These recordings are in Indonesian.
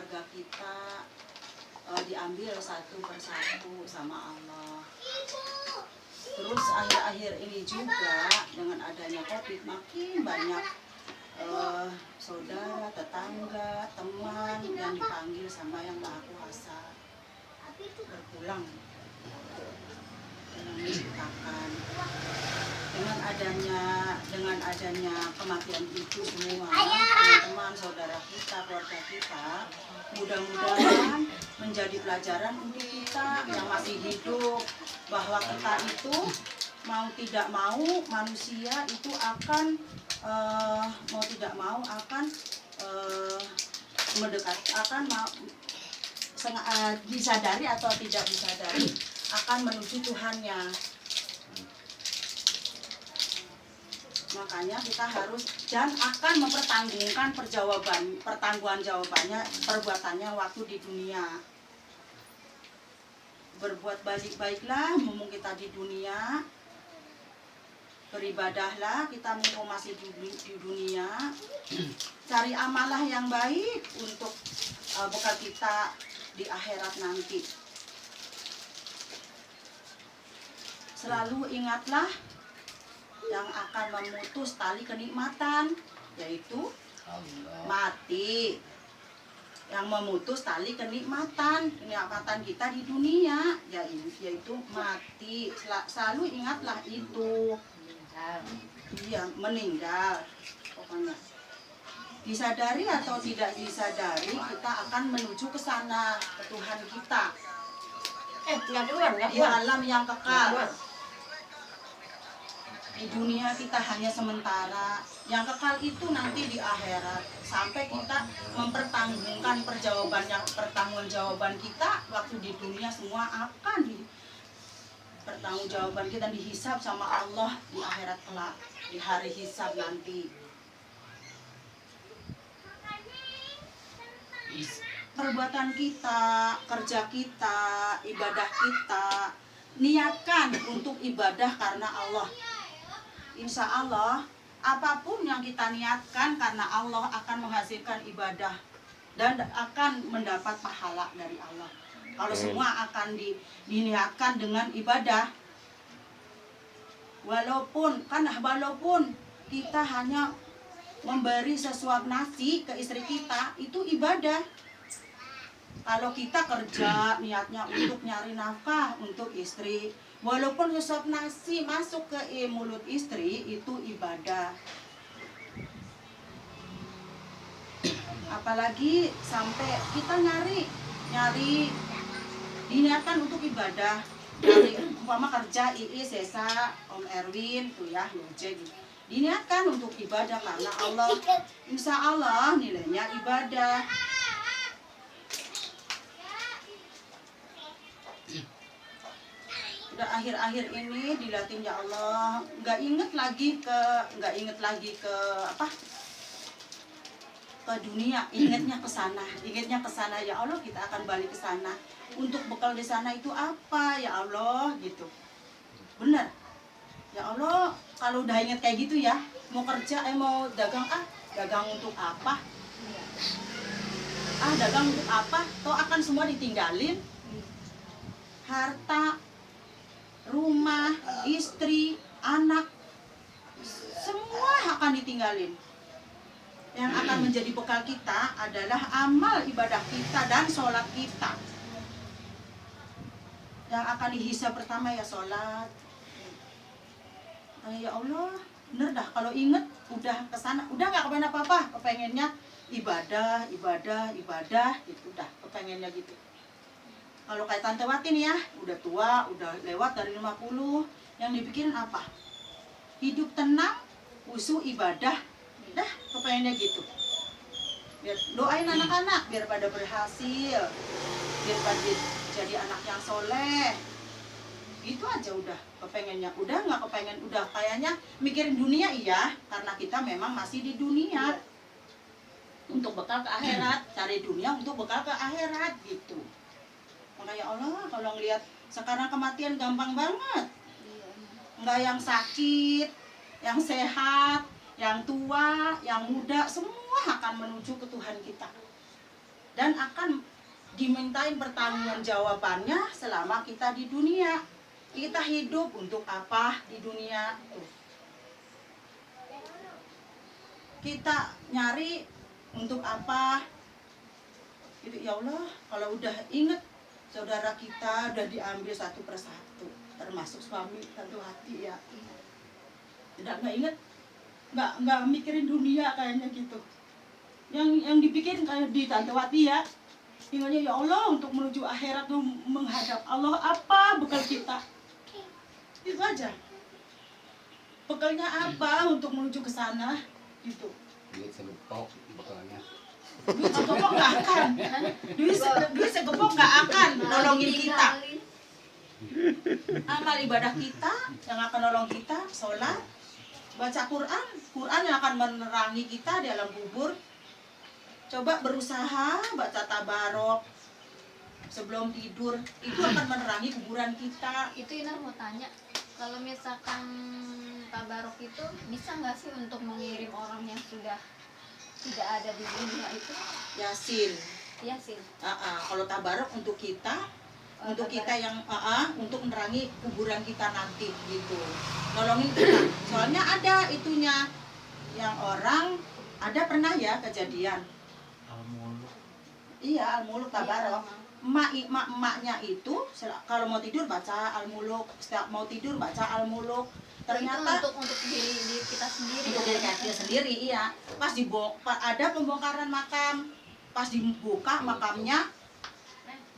keluarga kita diambil satu persatu sama Allah. Terus akhir-akhir ini juga dengan adanya COVID makin banyak saudara, tetangga, teman yang dipanggil sama Yang Maha Kuasa berpulang dengan menceritakan dengan adanya kematian itu semua teman-teman, saudara kita, keluarga kita, mudah-mudahan menjadi pelajaran untuk kita yang masih hidup, bahwa kita itu mau tidak mau manusia itu akan mau tidak mau akan disadari atau tidak disadari akan menuju Tuhannya. Makanya kita harus dan akan mempertanggungan pertanggungan jawabannya, perbuatannya waktu di dunia. Berbuat baik-baiklah mumpung kita di dunia. Beribadahlah kita mumpung masih di dunia. Cari amalah yang baik untuk bekal kita di akhirat nanti. Selalu ingatlah yang akan memutus tali kenikmatan, yaitu mati. Yang memutus tali kenikmatan kita di dunia, yaitu mati. Selalu ingatlah itu. Iya, meninggal. Pokoknya disadari atau tidak disadari, kita akan menuju ke sana, ke Tuhan kita. Di alam yang kekal. Di dunia kita hanya sementara, yang kekal itu nanti di akhirat. Sampai kita mempertanggungan pertanggungjawaban kita waktu di dunia, semua akan pertanggungjawaban kita dihisab sama Allah di akhirat kelak, di hari hisab nanti. Perbuatan kita, kerja kita, ibadah kita, niatkan untuk ibadah karena Allah. Insya Allah, apapun yang kita niatkan karena Allah akan menghasilkan ibadah dan akan mendapat pahala dari Allah. Kalau semua akan diniatkan dengan ibadah, walaupun kita hanya memberi sesuap nasi ke istri kita, itu ibadah. Kalau kita kerja niatnya untuk nyari nafkah untuk istri, walaupun sesuap nasi masuk ke mulut istri, itu ibadah. Apalagi sampai kita nyari diniatkan untuk ibadah. Dari umpama kerja Sesa, Om Erwin tuh ya, Yojek, diniatkan untuk ibadah karena Allah. Insya Allah nilainya ibadah. Udah akhir-akhir ini dilatih ya Allah, nggak inget lagi ke dunia, ingatnya ke sana ya Allah, kita akan balik ke sana. Untuk bekal di sana itu apa ya Allah gitu. Bener ya Allah, kalau udah inget kayak gitu ya, mau kerja mau dagang untuk apa, dagang untuk apa, toh akan semua ditinggalin. Harta, rumah, istri, anak, semua akan ditinggalin. Yang akan menjadi bekal kita adalah amal ibadah kita dan sholat kita. Yang akan dihisab pertama ya sholat. Ya Allah, bener dah kalau inget udah kesana, udah gak kepengen apa-apa, kepengennya ibadah gitu, udah kepengennya gitu. Kalau kayak Tante Wati nih ya, udah tua, udah lewat dari 50, yang dipikirin apa? Hidup tenang, khusyuk ibadah, dah kepengennya gitu. Biar doain anak-anak biar pada berhasil, biar pada jadi anak yang soleh. Itu aja udah kepengennya. Udah nggak kepengen, udah kayaknya mikirin dunia iya, karena kita memang masih di dunia. Untuk bekal ke akhirat, cari dunia untuk bekal ke akhirat gitu. Makanya Allah kalau ngelihat sekarang kematian gampang banget. Nggak yang sakit, yang sehat, yang tua, yang muda, semua akan menuju ke Tuhan kita. dan akan dimintain pertanggungjawabannya selama kita di dunia. Kita hidup untuk apa di dunia? Kita nyari untuk apa? Itu ya Allah, kalau udah inget saudara kita udah diambil satu persatu, termasuk suami tentu hati ya. Tidak nggak inget, nggak mikirin dunia kayaknya gitu. Yang dipikirin kayak di Tante Wati ya. Ingatnya ya Allah untuk menuju akhirat tuh menghadap Allah, apa bekal kita? Itu aja. Bekalnya apa untuk menuju ke sana? Gitu. Duit segepok bekalnya. Duit segepok nggak akan. Duit segepok nggak akan nolongin kita. Amal ibadah kita yang akan nolong kita, sholat, baca Quran. Quran yang akan menerangi kita di alam kubur. Coba berusaha baca tabarok sebelum tidur, itu akan menerangi kuburan kita. Itu Ina mau tanya, kalau misalkan tabarok itu bisa nggak sih untuk mengirim orang yang sudah tidak ada di dunia itu? Yasin. Yasin. Kalau tabarok untuk kita, untuk kita yang untuk menerangi kuburan kita nanti gitu, nolongin kita. Soalnya ada itunya, yang orang ada pernah ya kejadian. Iya, Al-Muluk tabarok. Emaknya itu kalau mau tidur baca Al-Muluk, setiap mau tidur baca Al-Muluk. Ternyata itu untuk diri kita sendiri. Untuk diri kita sendiri, iya. Pas ada pembongkaran makam, pas dibuka makamnya,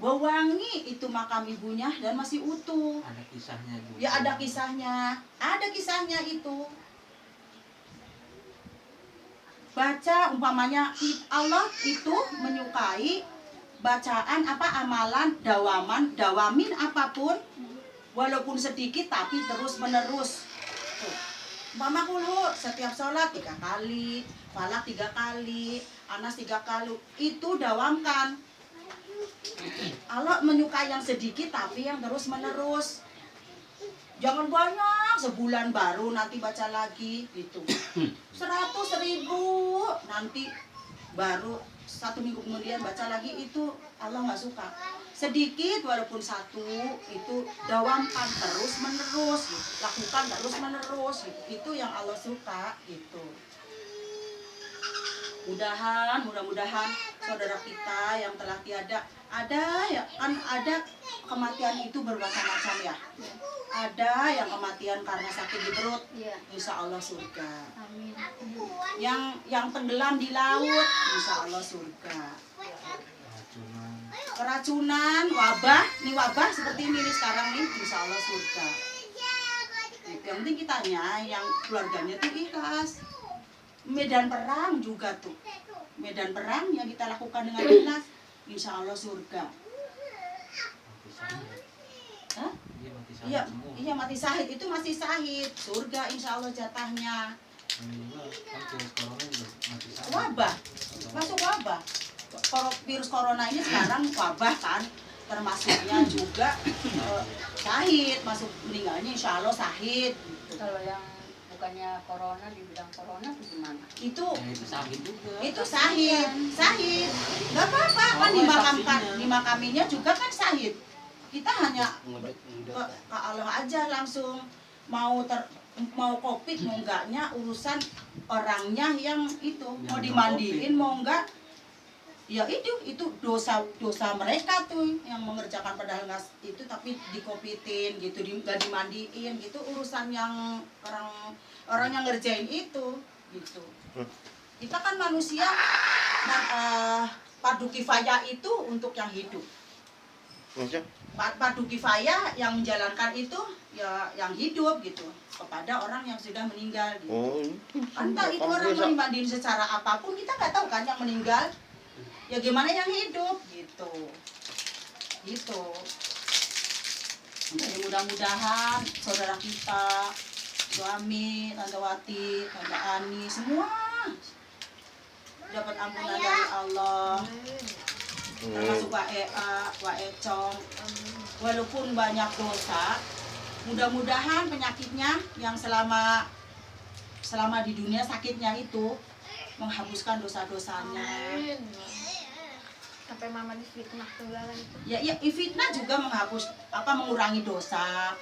bau wangi itu makam ibunya dan masih utuh. Ada kisahnya juga. Ya ada kisahnya itu. Baca umpamanya Allah itu menyukai bacaan amalan dawamin apapun walaupun sedikit tapi terus menerus. Umpama kulo setiap sholat 3 kali, falak 3 kali, anas 3 kali, itu dawamkan. Allah menyukai yang sedikit tapi yang terus menerus. Jangan banyak, sebulan baru nanti baca lagi gitu. 100.000 nanti baru 1 minggu kemudian baca lagi, itu Allah nggak suka. Sedikit walaupun 1 itu dawamkan terus menerus, gitu. Lakukan terus menerus gitu. Itu yang Allah suka gitu. Mudah-mudahan saudara kita yang telah tiada, ada ya kan, ada kematian itu bermacam-macam ya. Ada yang kematian karena sakit di perut, insya Allah surga. Amin. Yang tenggelam di laut, insya Allah surga. Keracunan, wabah seperti ini nih sekarang nih, insya Allah surga. Yang penting kitanya, yang keluarganya tuh ikhlas. Medan perang juga tuh, medan perang yang kita lakukan dengan ikhlas, insya Allah surga. Hah? Iya mati syahid itu masih syahid, surga insya Allah jatahnya. Wabah, masuk wabah. Virus corona ini sekarang wabah kan, termasuknya juga syahid, masuk meninggalnya insya Allah syahid. Kalau yang bukannya corona, di bidang corona itu gimana? Itu syahid juga. Itu syahid. Gak apa-apa kan dimakaminya juga kan syahid. Kita hanya ke Allah aja langsung, mau COVID mau enggaknya urusan orangnya yang itu, mau dimandiin mau enggak ya itu dosa mereka tuh yang mengerjakan padahal nggak itu tapi dikopitin gitu, nggak dimandiin gitu, urusan yang orang yang ngerjain itu gitu. Kita kan manusia, fardu kifayah itu untuk yang hidup. Fardu kifayah yang menjalankan itu ya yang hidup gitu, kepada orang yang sudah meninggal gitu. Entah itu orang mau dimandiin secara apapun, kita nggak tahu kan yang meninggal. Ya gimana yang hidup gitu. Jadi mudah-mudahan saudara kita, suami, Tante Wati, Tante Ani, semua dapat ampunan dari Allah. Termasuk Wak Ea, Wak Econg. Walaupun banyak dosa, mudah-mudahan penyakitnya yang selama di dunia sakitnya itu menghapuskan dosa-dosanya. sampai mama difitnah segala itu. Ya, fitnah juga mengurangi dosa.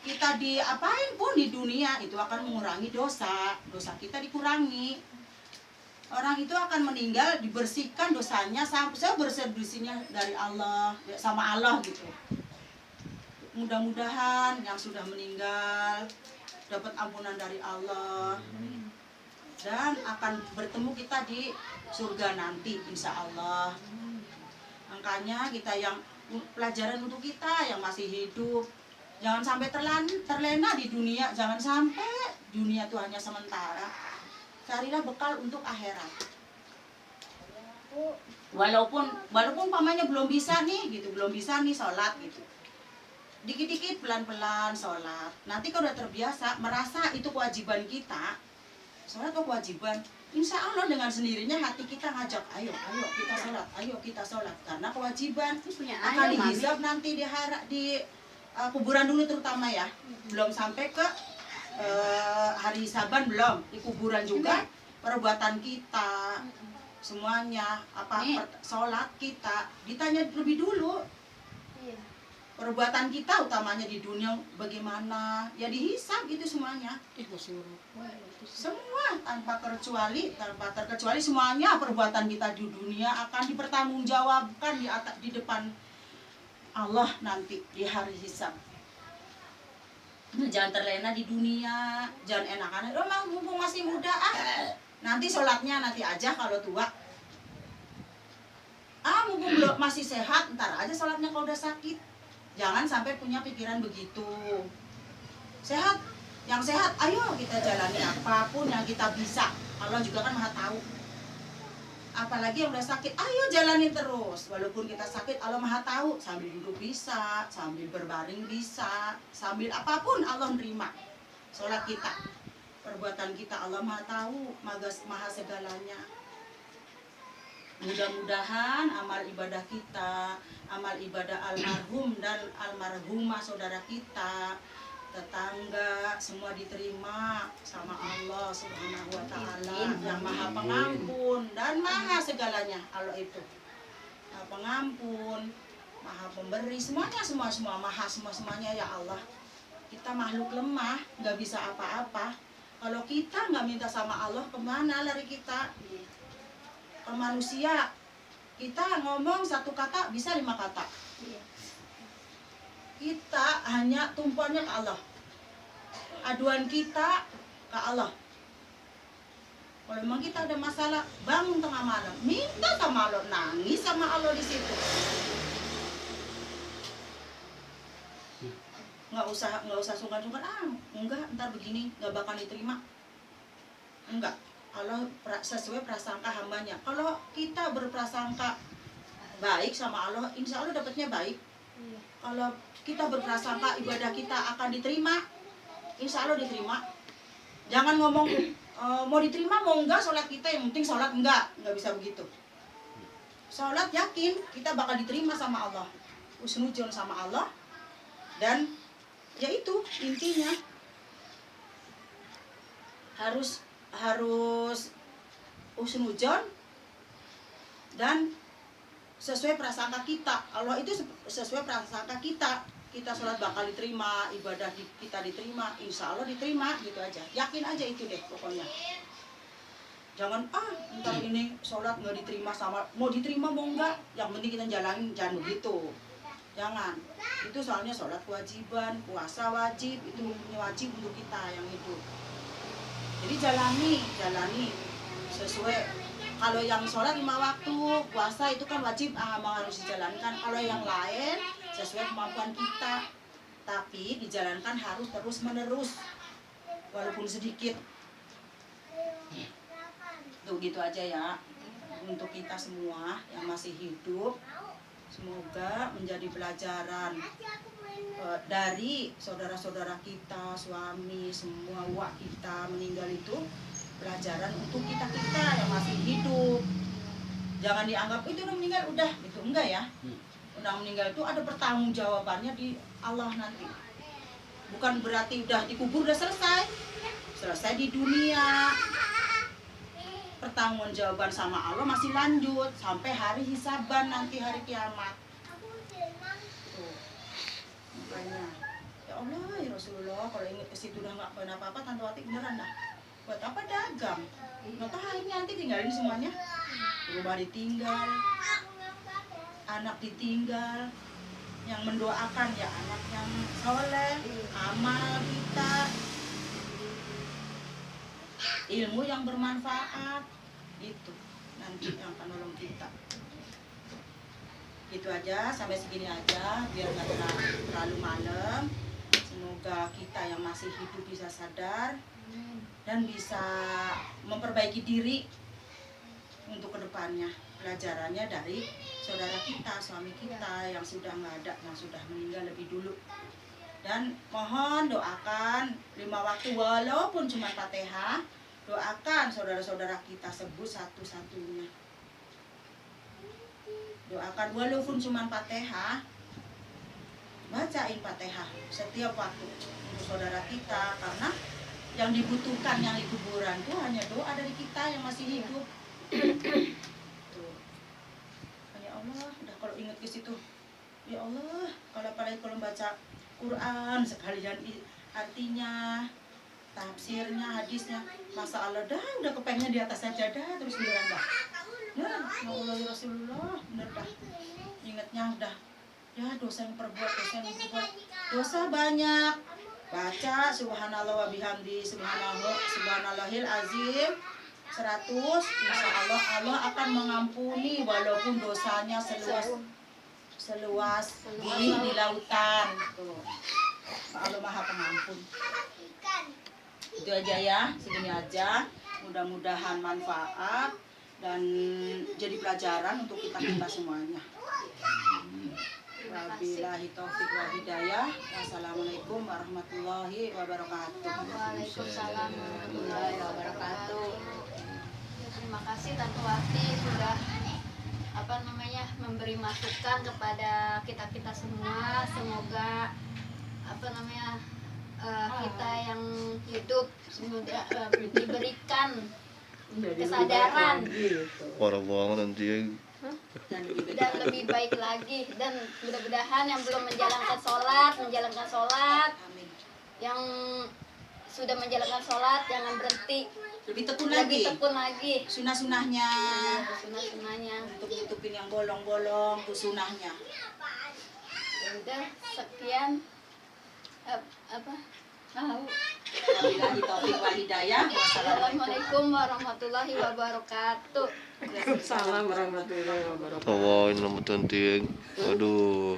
Kita diapain pun di dunia itu akan mengurangi dosa kita dikurangi. Orang itu akan meninggal dibersihkan dosanya sampai bersih-bersihnya dari Allah sama Allah gitu. Mudah-mudahan yang sudah meninggal dapat ampunan dari Allah dan akan bertemu kita di surga nanti insya Allah. Makanya kita yang pelajaran untuk kita yang masih hidup, jangan sampai terlena di dunia, jangan sampai dunia itu hanya sementara. Carilah bekal untuk akhirat. Walaupun pamannya belum bisa nih sholat gitu. Dikit-dikit pelan-pelan sholat. Nanti kalau udah terbiasa merasa itu kewajiban kita, sholat kok kewajiban, insya Allah dengan sendirinya hati kita ngajak, ayo kita sholat, karena kewajiban akan dihisab nanti di kuburan dulu terutama ya, belum sampai ke hari hisaban, belum di kuburan juga perbuatan kita semuanya sholat kita ditanya lebih dulu. Perbuatan kita utamanya di dunia bagaimana ya dihisab itu semuanya. Semua tanpa terkecuali semuanya perbuatan kita di dunia akan dipertanggungjawabkan di depan Allah nanti di hari hisab. Jangan terlena di dunia, jangan enak-enak. Mumpung masih muda nanti sholatnya nanti aja kalau tua. Mumpung belum masih sehat, ntar aja sholatnya kalau udah sakit. Jangan sampai punya pikiran begitu. Yang sehat, ayo kita jalani apapun yang kita bisa. Allah juga kan maha tahu. Apalagi yang udah sakit, ayo jalani terus. Walaupun kita sakit, Allah maha tahu. Sambil duduk bisa, sambil berbaring bisa, sambil apapun Allah nerima. Sholat kita, perbuatan kita Allah maha tahu, maha segalanya. Mudah-mudahan amal ibadah kita, amal ibadah almarhum dan almarhumah saudara kita, tetangga, semua diterima sama Allah Subhanahu wa Ta'ala yang maha pengampun dan maha segalanya. Allah itu maha pengampun, maha pemberi, semua maha semuanya ya Allah. Kita makhluk lemah, nggak bisa apa-apa. Kalau kita nggak minta sama Allah, kemana lari kita? Ke manusia, kita ngomong satu kata bisa 5 kata. Kita hanya tumpuannya ke Allah. Aduan kita ke Allah. Kalau memang kita ada masalah, bangun tengah malam, minta sama Allah, nangis sama Allah di situ. Nggak usah sungkan-sungkan, enggak, ntar begini nggak bakal diterima. Enggak. Allah sesuai prasangka hambanya. Kalau kita berprasangka baik sama Allah, insya Allah dapatnya baik. Kalau kita berprasangka ibadah kita akan diterima, insya Allah diterima. Jangan ngomong mau diterima mau enggak sholat kita, yang penting sholat enggak bisa begitu. Sholat yakin kita bakal diterima sama Allah, husnudzon sama Allah, dan ya itu intinya harus husnudzon dan sesuai prasangka kita. Allah itu sesuai prasangka kita. Kita sholat bakal diterima, ibadah kita diterima, insya Allah diterima, gitu aja. Yakin aja itu deh pokoknya. Jangan ntar ini sholat nggak diterima sama, mau diterima mau enggak, yang penting kita jalanin, jangan begitu. Jangan. Itu soalnya sholat kewajiban, puasa wajib, itu wajib untuk kita yang itu. Jadi jalani sesuai. Kalau yang sholat 5 waktu, puasa itu kan wajib, harus dijalankan. Kalau yang lain sesuai kemampuan kita, tapi dijalankan harus terus menerus, walaupun sedikit. Tuh gitu aja ya untuk kita semua yang masih hidup. Semoga menjadi pelajaran dari saudara-saudara kita, suami, semua wak kita meninggal itu, pelajaran untuk kita yang masih hidup. Jangan dianggap itu udah meninggal udah, itu enggak ya. Udah meninggal itu ada pertanggungjawabannya di Allah nanti. Bukan berarti udah dikubur udah selesai di dunia. pertanggungjawaban sama Allah masih lanjut sampai hari hisaban nanti hari kiamat. Tuh. Makanya ya Allah ya Rasulullah, kalau ingat ke situ udah nggak pernah apa-apa, Tante Wati beneran dah. Buat apa dagang? Ngapain nanti tinggalin semuanya? Rumah ditinggal, anak ditinggal, yang mendoakan ya anak yang soleh, amal kita, ilmu yang bermanfaat, itu nanti yang akan nolong kita. Itu aja, sampai segini aja, biar nggak terlalu malam. Semoga kita yang masih hidup bisa sadar dan bisa memperbaiki diri untuk kedepannya. Pelajarannya dari saudara kita, suami kita yang sudah nggak ada, yang sudah meninggal lebih dulu. Dan mohon doakan 5 waktu walaupun cuma Fatihah, doakan saudara-saudara kita sembuh satu-satunya. Doakan walaupun cuma Fatihah, bacain Fatihah setiap waktu untuk saudara kita, karena yang dibutuhkan yang di kuburan itu hanya doa dari kita yang masih hidup. Tuh. Ya Allah, udah kalau ingat ke situ, ya Allah, kalau apalagi kalau baca Quran sekalian artinya, tafsirnya, hadisnya, masa Allah dah udah kepengen di atas sajadah terus beneran dah. Ya Allah ya Rasulullah, bener dah. Ingatnya udah, ya dosa yang perbuat, dosa banyak. Baca subhanallah wa bihamdi subhanallahil azim 100, insya Allah Allah akan mengampuni walaupun dosanya seluas bumi di lautan. Tuh. Allah Maha Pengampun. Itu aja ya, segini aja. Mudah-mudahan manfaat dan jadi pelajaran untuk kita semuanya. Wabillahi taufiq wal hidayah. Wassalamualaikum warahmatullahi wabarakatuh. Waalaikumsalam warahmatullahi wabarakatuh. Ya, terima kasih Tante Wati sudah memberi masukan kepada kita semua. Semoga kita yang hidup semoga diberikan kesadaran Parah banget nanti ya. dan lebih baik lagi, dan mudah-mudahan yang belum menjalankan sholat, yang sudah menjalankan sholat jangan berhenti, Lebih tekun lagi. Sunah-sunahnya. Untuk nutupin yang bolong-bolong, tuh sunahnya. Ya udah, sekian Wabillahi taufiq wal hidayah. Wassalamualaikum warahmatullahi wabarakatuh. Salam warahmatullahi wabarakatuh. Tawain nama tanti. Aduh.